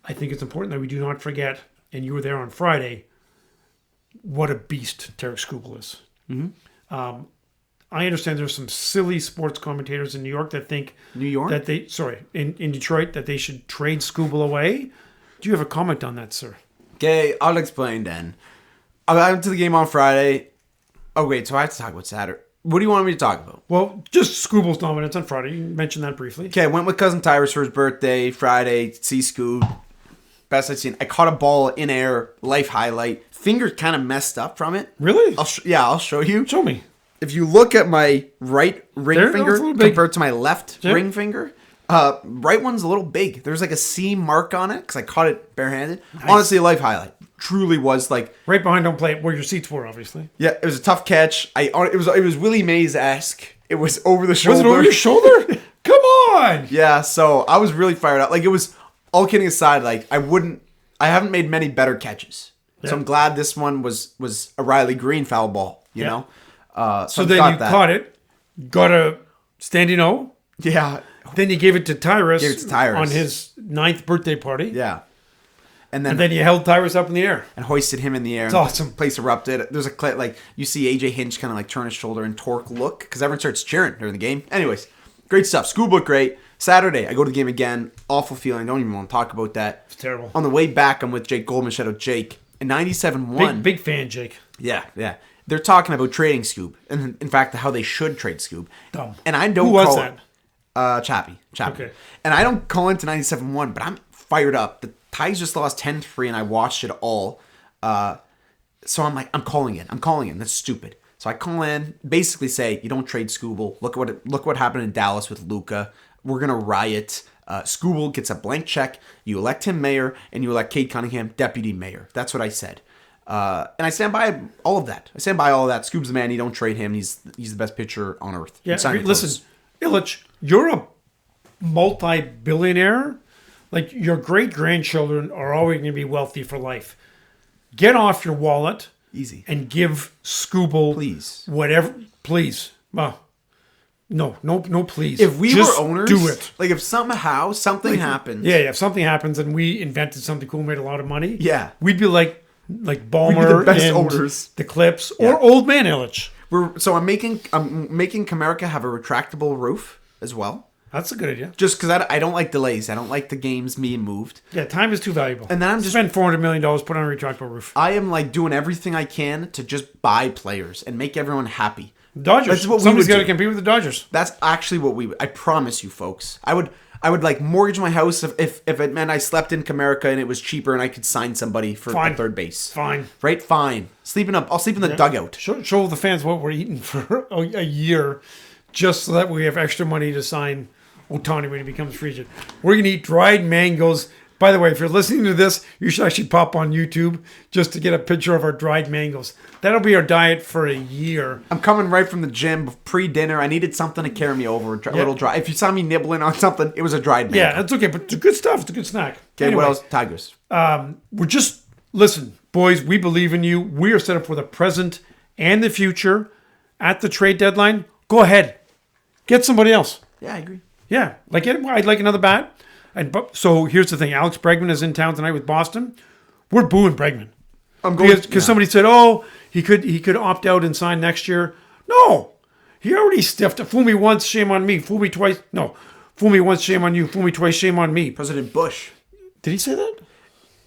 I think it's important that we do not forget, and you were there on Friday, what a beast Tarek Skubal is. Mm-hmm. I understand there's some silly sports commentators in New York that think in Detroit that they should trade Skubal away. Do you have a comment on that, sir? Okay, I'll explain then. I went to the game on Friday. Oh, wait, so I have to talk about Saturday. What do you want me to talk about? Well, just Skubal's dominance on Friday. You mentioned that briefly. Okay, I went with Cousin Tyrus for his birthday, Friday, see Scoob. Best I've seen. I caught a ball in air, life highlight. Finger kind of messed up from it. Really? I'll show you. Show me. If you look at my right ring finger compared to my left ring finger, right one's a little big. There's like a seam mark on it because I caught it barehanded. Nice. Honestly, a life highlight. Truly was like right behind home plate where your seats were, obviously. Yeah, it was a tough catch. It was Willie Mays-esque. It was over the shoulder. Was it over your shoulder? Come on. Yeah, so I was really fired up. Like it was all kidding aside. Like I haven't made many better catches. Yeah. So I'm glad this one was a Riley Green foul ball. You know. So then you caught it, got a standing O. Yeah. Then you gave it to Tyrus. On his 9th birthday party. Yeah. And then you held Tyrus up in the air. And hoisted him in the air. It's awesome. Place erupted. There's a clip, like, you see AJ Hinch kind of like turn his shoulder and Torque look, because everyone starts cheering during the game. Anyways, great stuff. Scoob looked great. Saturday, I go to the game again. Awful feeling. Don't even want to talk about that. It's terrible. On the way back, I'm with Jake Goldman. Shout out Jake. In 97-1. Big fan, Jake. Yeah. They're talking about trading Scoob. And in fact, how they should trade Scoob. Dumb. And I don't Who was that? Chappie. Okay. And I don't call into 97-1, but I'm fired up. The Tigers just lost 10-3, and I watched it all. So I'm like, I'm calling in. That's stupid. So I call in, basically say, you don't trade Skubal. Look what happened in Dallas with Luka. We're gonna riot. Scooball gets a blank check. You elect him mayor, and you elect Cade Cunningham deputy mayor. That's what I said. And I stand by all of that. Scoob's the man. You don't trade him. He's the best pitcher on earth. Yeah, listen, Illich, you're a multi-billionaire. Like, your great-grandchildren are always going to be wealthy for life. Get off your wallet. Easy. And give Scooball please whatever. Please. No, please. If we just were owners, do it. Like if somehow something happens. Yeah, if something happens and we invented something cool, made a lot of money. Yeah. We'd be like Ballmer, we'd be the best and owners. The Clips, or Old Man Illich. I'm making Comerica have a retractable roof as well. That's a good idea. Just because I don't like delays. I don't like the games being moved. Yeah, time is too valuable. And then I'm just spend $400 million, put on a retractable roof. I am like doing everything I can to just buy players and make everyone happy. Dodgers. That's what Somebody's got to do. compete with the Dodgers. That's actually what we would. I promise you, folks. I would like mortgage my house if it meant I slept in Comerica and it was cheaper and I could sign somebody for third base. Fine. Right? Fine. I'll sleep in the dugout. Show the fans what we're eating for a year, just so that we have extra money to sign Ohtani when he becomes free agent. We're going to eat dried mangoes. By the way, if you're listening to this, you should actually pop on YouTube just to get a picture of our dried mangoes. That'll be our diet for a year. I'm coming right from the gym pre-dinner. I needed something to carry me over. A little dry. If you saw me nibbling on something, it was a dried mango. Yeah, that's okay, but it's good stuff. It's a good snack. Okay, anyway, what else? Tigers. Listen, boys, we believe in you. We are set up for the present and the future. At the trade deadline, go ahead. Get somebody else. Yeah, I agree. Yeah, I'd like another bat. So here's the thing: Alex Bregman is in town tonight with Boston. We're booing Bregman. I'm going because somebody said, "Oh, he could opt out and sign next year." No, he already stiffed it. Fool me once, shame on me. Fool me twice. No, fool me once, shame on you. Fool me twice, shame on me. President Bush. Did he say that?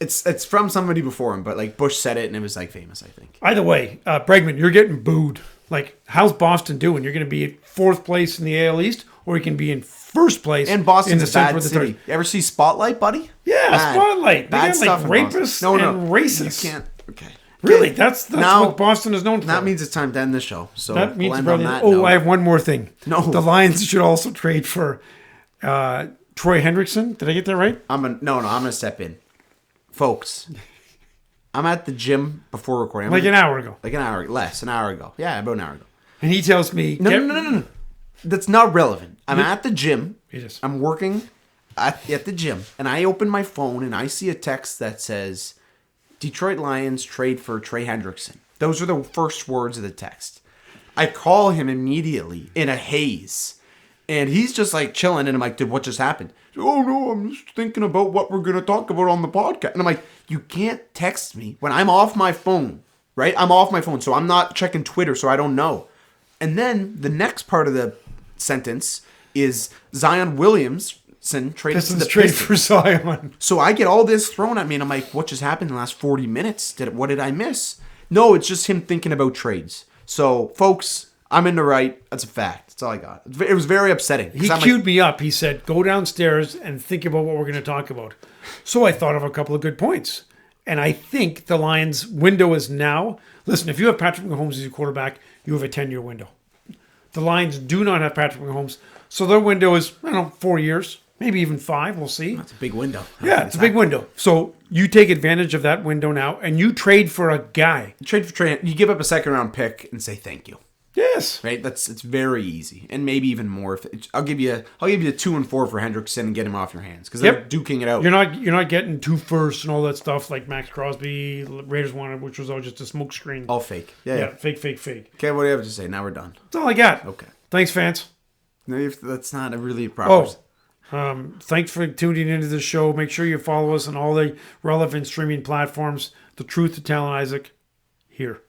It's from somebody before him, but like Bush said it and it was like famous, I think. Either way, Bregman, you're getting booed. Like, how's Boston doing? You're going to be at fourth place in the AL East, or you can be in first place and Boston's in the a center bad of the city. third. You ever see Spotlight, buddy? Yeah, Spotlight. They got stuff rapists and racists. You can't. Okay. Really, that's what Boston is known for. That means it's time to end the show. So that means we'll end on that note. note. I have one more thing. No, the Lions should also trade for Troy Hendrickson. Did I get that right? I'm gonna step in, folks. I'm at the gym before recording. An hour ago. An hour ago. Yeah, about an hour ago. And he tells me, no. That's not relevant. I'm at the gym. Yes. I'm working at the gym, and I open my phone and I see a text that says, "Detroit Lions trade for Trey Hendrickson." Those are the first words of the text. I call him immediately in a haze, and he's just like chilling. And I'm like, "Dude, what just happened?" "Oh no, I'm just thinking about what we're gonna talk about on the podcast." And I'm like, "You can't text me when I'm off my phone, right? I'm off my phone, so I'm not checking Twitter, so I don't know." And then the next part of the sentence is Zion Williamson traded to the trade Pistons. for Zion. So I get all this thrown at me, and I'm like, "What just happened in the last 40 minutes? What did I miss?" No, it's just him thinking about trades. So, folks, I'm in the right. That's a fact. That's all I got. It was very upsetting. He queued me up. He said, "Go downstairs and think about what we're going to talk about." So I thought of a couple of good points. And I think the Lions' window is now. Listen, if you have Patrick Mahomes as your quarterback, you have a 10-year window. The Lions do not have Patrick Mahomes. So their window is, 4 years, maybe even 5. We'll see. That's a big window. Yeah, it's a big window. So you take advantage of that window now, and you trade for a guy. Trade for Trey. You give up a second-round pick and say thank you. Yes. Right? It's very easy. And maybe even more. I'll give you 2 and 4 for Hendrickson and get him off your hands. Because they're duking it out. You're not getting 2 firsts and all that stuff like Max Crosby, Raiders wanted, which was all just a smokescreen. All fake. Yeah, fake. Okay, what do you have to say? Now we're done. That's all I got. Okay. Thanks, fans. No, that's not a really proper... Thanks for tuning into the show. Make sure you follow us on all the relevant streaming platforms. The Truth to Tal Isaac here.